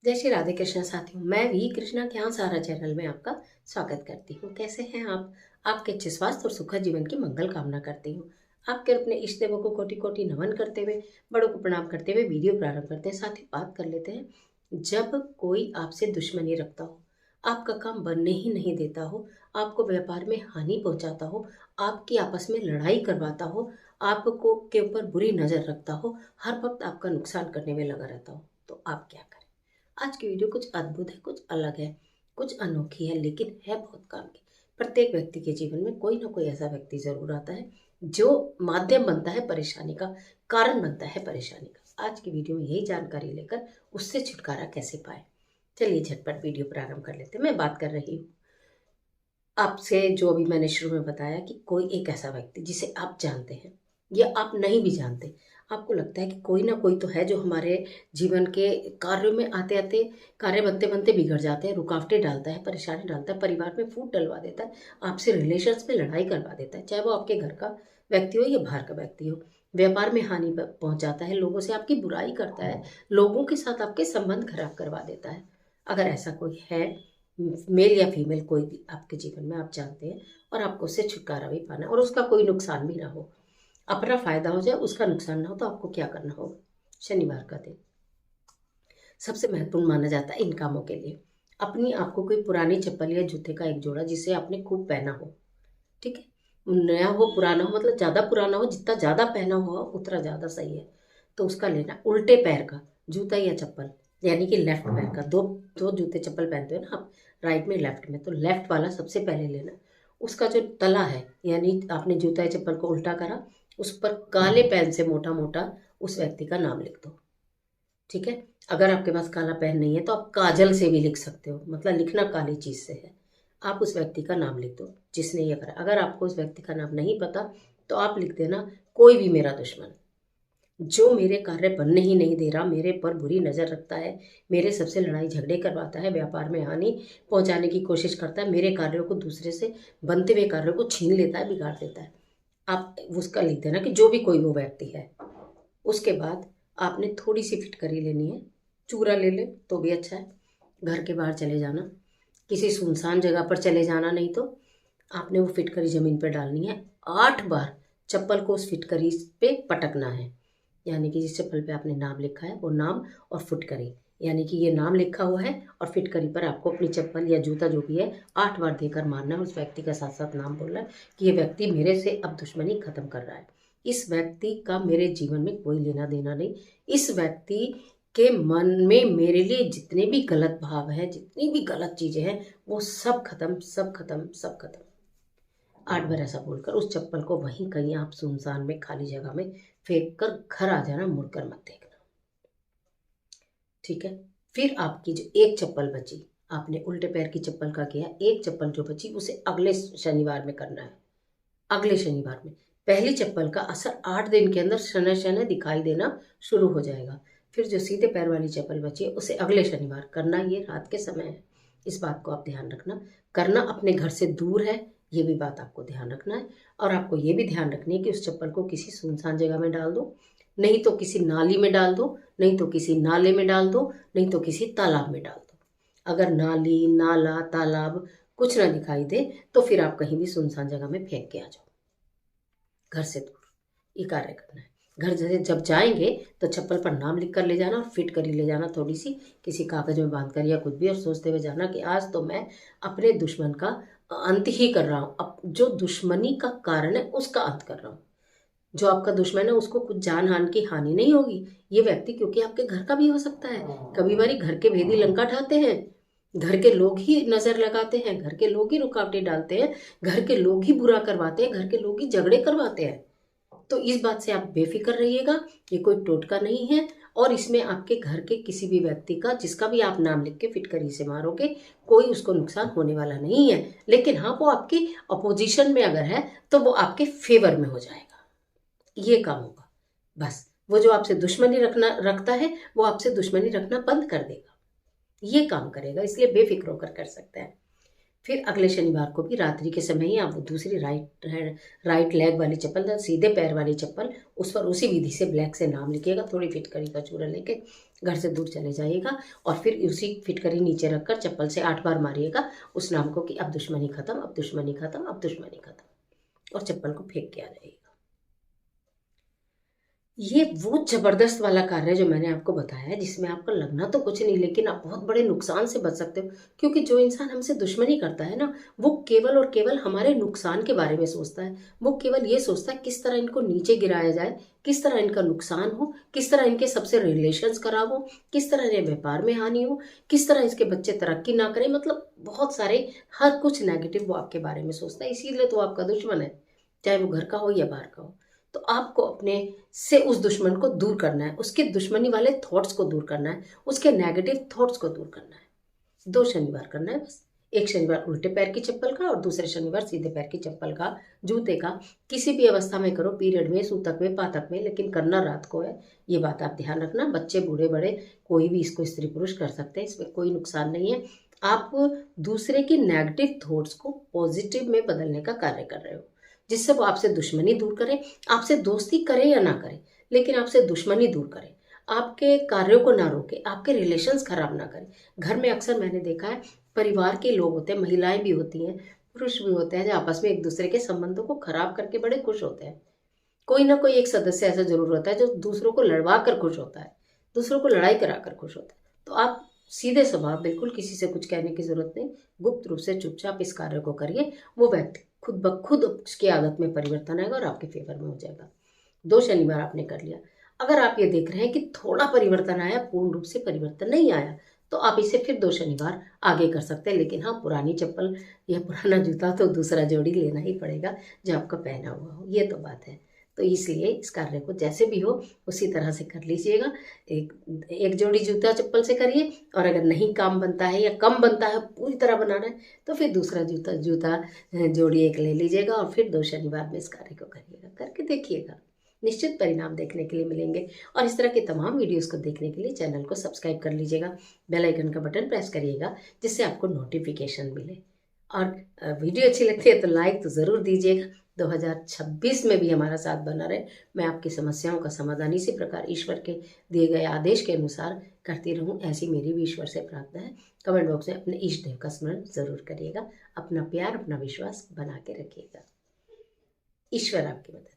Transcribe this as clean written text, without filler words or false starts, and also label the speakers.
Speaker 1: जय श्री राधे कृष्णा साथियों। मैं भी कृष्णा ज्ञान सारा चैनल में आपका स्वागत करती हूँ। कैसे हैं आप? आपके अच्छे स्वास्थ्य और सुखद जीवन की मंगल कामना करती हूँ। आपके अपने इष्ट देवों को कोटि कोटि नमन करते हुए, बड़ों को प्रणाम करते हुए वीडियो प्रारंभ करते हैं। साथ ही बात कर लेते हैं। जब कोई आपसे दुश्मनी रखता हो, आपका काम बनने ही नहीं देता हो, आपको व्यापार में हानि पहुंचाता हो, आपकी आपस में लड़ाई करवाता हो, आपको के ऊपर बुरी नजर रखता हो, हर वक्त आपका नुकसान करने में लगा रहता हो, तो आप क्या करें? आज की वीडियो कुछ अद्भुत है, कुछ अलग है, कुछ अनोखी है, लेकिन है बहुत काम की। प्रत्येक व्यक्ति के जीवन में कोई ना कोई ऐसा व्यक्ति जरूर आता है जो माध्यम बनता है परेशानी का, कारण बनता है परेशानी का। आज की वीडियो में यही जानकारी लेकर उससे छुटकारा कैसे पाए, चलिए झटपट वीडियो प्रारंभ कर लेते हैं। मैं बात कर रही हूँ आपसे, जो अभी मैंने शुरू में बताया कि कोई एक ऐसा व्यक्ति जिसे आप जानते हैं या आप नहीं भी जानते, आपको लगता है कि कोई ना कोई तो है जो हमारे जीवन के कार्यों में आते आते, कार्य बनते बनते बिगड़ जाते हैं, रुकावटें डालता है, परेशानी डालता है, परिवार में फूट डलवा देता है, आपसे रिलेशंस में लड़ाई करवा देता है, चाहे वो आपके घर का व्यक्ति हो या बाहर का व्यक्ति हो। व्यापार में हानि पहुंचाता है, लोगों से आपकी बुराई करता है, लोगों के साथ आपके संबंध खराब करवा देता है। अगर ऐसा कोई है, मेल या फीमेल कोई भी आपके जीवन में आप जानते हैं और आपको उससे छुटकारा भी पाना है और उसका कोई नुकसान भी ना हो, अपना फायदा हो जाए, उसका नुकसान ना हो, तो आपको क्या करना होगा? शनिवार का दिन सबसे महत्वपूर्ण माना जाता है इन कामों के लिए। अपनी आपको कोई पुरानी चप्पल या जूते का एक जोड़ा जिसे आपने खूब पहना हो, ठीक है, नया हो पुराना हो, मतलब ज़्यादा पुराना हो, जितना ज़्यादा पहना हुआ उतना ज़्यादा सही है, तो उसका लेना। उल्टे पैर का जूता या चप्पल, यानी कि लेफ्ट पैर का, दो दो जूते चप्पल पहनते हो ना आप, राइट में लेफ्ट में, तो लेफ्ट वाला सबसे पहले लेना। उसका जो तला है, यानी आपने जूता या चप्पल को उल्टा करा, उस पर काले पेन से मोटा मोटा उस व्यक्ति का नाम लिख दो, ठीक है। अगर आपके पास काला पेन नहीं है तो आप काजल से भी लिख सकते हो, मतलब लिखना काली चीज से है। आप उस व्यक्ति का नाम लिख दो जिसने ये करा। अगर आपको उस व्यक्ति का नाम नहीं पता तो आप लिख देना, कोई भी मेरा दुश्मन जो मेरे कार्य बनने ही नहीं दे रहा, मेरे पर बुरी नजर रखता है, मेरे सबसे लड़ाई झगड़े करवाता है, व्यापार में हानि पहुंचाने की कोशिश करता है, मेरे कार्यों को दूसरे से बनते हुए कार्यों को छीन लेता है, बिगाड़ देता है, आप उसका लिख देना कि जो भी कोई वो व्यक्ति है। उसके बाद आपने थोड़ी सी फिटकरी लेनी है, चूरा ले ले तो भी अच्छा है। घर के बाहर चले जाना, किसी सुनसान जगह पर चले जाना, नहीं तो आपने वो फिटकरी जमीन पर डालनी है। 8 बार चप्पल को उस फिटकरी पे पटकना है, यानी कि जिस चप्पल पे आपने नाम लिखा है वो नाम और फुटकरी, यानी कि ये नाम लिखा हुआ है और फिटकरी पर आपको अपनी चप्पल या जूता जो भी है 8 बार देकर मारना है। उस व्यक्ति का साथ साथ नाम बोलना है कि ये व्यक्ति मेरे से अब दुश्मनी खत्म कर रहा है, इस व्यक्ति का मेरे जीवन में कोई लेना देना नहीं, इस व्यक्ति के मन में मेरे लिए जितने भी गलत भाव है, जितनी भी गलत चीजें हैं, वो सब खत्म, सब खत्म, सब खत्म। 8 बार ऐसा बोलकर उस चप्पल को वहीं कहीं आप सुनसान में खाली जगह में फेंक कर घर आ जाना, मुड़कर मत देखना, ठीक है। फिर आपकी जो एक चप्पल बची, आपने उल्टे पैर की चप्पल का किया, एक चप्पल जो बची उसे अगले शनिवार में करना है। अगले शनिवार में पहली चप्पल का असर 8 दिन के अंदर शनय शनय दिखाई देना शुरू हो जाएगा। फिर जो सीधे पैर वाली चप्पल बची है उसे अगले शनिवार करना, ये रात के समय है, इस बात को आप ध्यान रखना। करना अपने घर से दूर है, ये भी बात आपको ध्यान रखना है। और आपको ये भी ध्यान रखनी है कि उस चप्पल को किसी सुनसान जगह में डाल दो, नहीं तो किसी नाली में डाल दो, नहीं तो किसी नाले में डाल दो, नहीं तो किसी तालाब में डाल दो। अगर नाली, नाला, तालाब कुछ ना दिखाई दे तो फिर आप कहीं भी सुनसान जगह में फेंक के आ जाओ, घर से दूर। ये कार्य करना है। घर जैसे जब जाएंगे तो चप्पल पर नाम लिख कर ले जाना और फिट करी ले जाना, थोड़ी सी किसी कागज में बांध कर या कुछ भी, और सोचते हुए जाना कि आज तो मैं अपने दुश्मन का अंत ही कर रहा हूँ। अब जो दुश्मनी का कारण है उसका अंत कर रहा हूँ। जो आपका दुश्मन है उसको कुछ जान हान की हानि नहीं होगी, ये व्यक्ति क्योंकि आपके घर का भी हो सकता है। कभी बारी घर के भेदी लंका ढाते हैं, घर के लोग ही नजर लगाते हैं, घर के लोग ही रुकावटें डालते हैं, घर के लोग ही बुरा करवाते हैं, घर के लोग ही झगड़े करवाते हैं। तो इस बात से आप बेफिक्र रहिएगा, ये कोई टोटका नहीं है और इसमें आपके घर के किसी भी व्यक्ति का जिसका भी आप नाम लिख के फिटकरी से मारोगे, कोई उसको नुकसान होने वाला नहीं है। लेकिन हाँ, वो आपकी अपोजिशन में अगर है तो वो आपके फेवर में हो जाएगा, ये काम होगा। बस वो जो आपसे दुश्मनी रखता है वो आपसे दुश्मनी रखना बंद कर देगा, ये काम करेगा, इसलिए बेफिक्र होकर कर सकते हैं। फिर अगले शनिवार को भी रात्रि के समय ही आप वो दूसरी राइट लेग वाली चप्पल, सीधे पैर वाली चप्पल, उस पर उसी विधि से ब्लैक से नाम लिखिएगा, थोड़ी फिटकरी का चूरा लेके घर से दूर चले जाइएगा और फिर उसी फिटकरी नीचे रखकर चप्पल से 8 बार मारिएगा उस नाम को कि अब दुश्मनी खत्म, अब दुश्मनी खत्म, अब दुश्मनी खत्म, और चप्पल को फेंक के आ जाइएगा। ये वो जबरदस्त वाला कार्य है जो मैंने आपको बताया है, जिसमें आपका लगना तो कुछ नहीं लेकिन आप बहुत बड़े नुकसान से बच सकते हो। क्योंकि जो इंसान हमसे दुश्मनी करता है ना, वो केवल और केवल हमारे नुकसान के बारे में सोचता है। वो केवल ये सोचता है किस तरह इनको नीचे गिराया जाए, किस तरह इनका नुकसान हो, किस तरह इनके सबसे रिलेशंस खराब हो, किस तरह इन्हें व्यापार में हानि हो, किस तरह इसके बच्चे तरक्की ना करें। मतलब बहुत सारे, हर कुछ नेगेटिव वो आपके बारे में सोचता है, इसीलिए तो आपका दुश्मन है, चाहे वो घर का हो या बाहर का हो। तो आपको अपने से उस दुश्मन को दूर करना है, उसके दुश्मनी वाले थॉट्स को दूर करना है, उसके नेगेटिव थॉट्स को दूर करना है। 2 शनिवार करना है बस। एक शनिवार उल्टे पैर की चप्पल का और दूसरे शनिवार सीधे पैर की चप्पल का, जूते का। किसी भी अवस्था में करो, पीरियड में, सूतक में, पातक में, लेकिन करना रात को है। ये बात आप ध्यान रखना। बच्चे, बूढ़े, बड़े, कोई भी इसको स्त्री पुरुष कर सकते हैं, इसमें कोई नुकसान नहीं है। आप दूसरे की नेगेटिव थॉट्स को पॉजिटिव में बदलने का कार्य कर रहे हो, जिससे वो आपसे दुश्मनी दूर करे, आपसे दोस्ती करे या ना करे, लेकिन आपसे दुश्मनी दूर करे, आपके कार्यों को ना रोके, आपके रिलेशंस खराब ना करे। घर में अक्सर मैंने देखा है, परिवार के लोग होते हैं, महिलाएं भी होती हैं, पुरुष भी होते हैं, जो आपस में एक दूसरे के संबंधों को खराब करके बड़े खुश होते हैं। कोई ना कोई एक सदस्य ऐसा जरूर होता है जो दूसरों को लड़वा कर खुश होता है, दूसरों को लड़ाई करा कर खुश होता है। तो आप सीधे स्वभाव, बिल्कुल किसी से कुछ कहने की जरूरत नहीं, गुप्त रूप से चुपचाप इस कार्य को करिए। वो व्यक्ति खुद ब खुद उसकी आदत में परिवर्तन आएगा और आपके फेवर में हो जाएगा। 2 शनिवार आपने कर लिया। अगर आप ये देख रहे हैं कि थोड़ा परिवर्तन आया, पूर्ण रूप से परिवर्तन नहीं आया, तो आप इसे फिर 2 शनिवार आगे कर सकते हैं। लेकिन हाँ, पुरानी चप्पल या पुराना जूता तो दूसरा जोड़ी लेना ही पड़ेगा जो आपका पहना हुआ हो, ये तो बात है। तो इसलिए इस कार्य को जैसे भी हो उसी तरह से कर लीजिएगा। एक एक जोड़ी जूता चप्पल से करिए, और अगर नहीं काम बनता है या कम बनता है, पूरी तरह बनाना है, तो फिर दूसरा जूता जूता जोड़ी एक ले लीजिएगा और फिर 2 शनिवार में इस कार्य को करिएगा। करके देखिएगा, निश्चित परिणाम देखने के लिए मिलेंगे। और इस तरह के तमाम वीडियोस को देखने के लिए चैनल को सब्सक्राइब कर लीजिएगा, बेल आइकन का बटन प्रेस करिएगा, जिससे आपको नोटिफिकेशन मिले। और वीडियो अच्छी लगती है तो लाइक तो ज़रूर दीजिएगा। 2026 में भी हमारा साथ बना रहे। मैं आपकी समस्याओं का समाधान इसी प्रकार ईश्वर के दिए गए आदेश के अनुसार करती रहूं, ऐसी मेरी भी ईश्वर से प्रार्थना है। कमेंट बॉक्स में अपने इष्ट देव का स्मरण जरूर करिएगा। अपना प्यार, अपना विश्वास बना के रखिएगा। ईश्वर आपकी मदद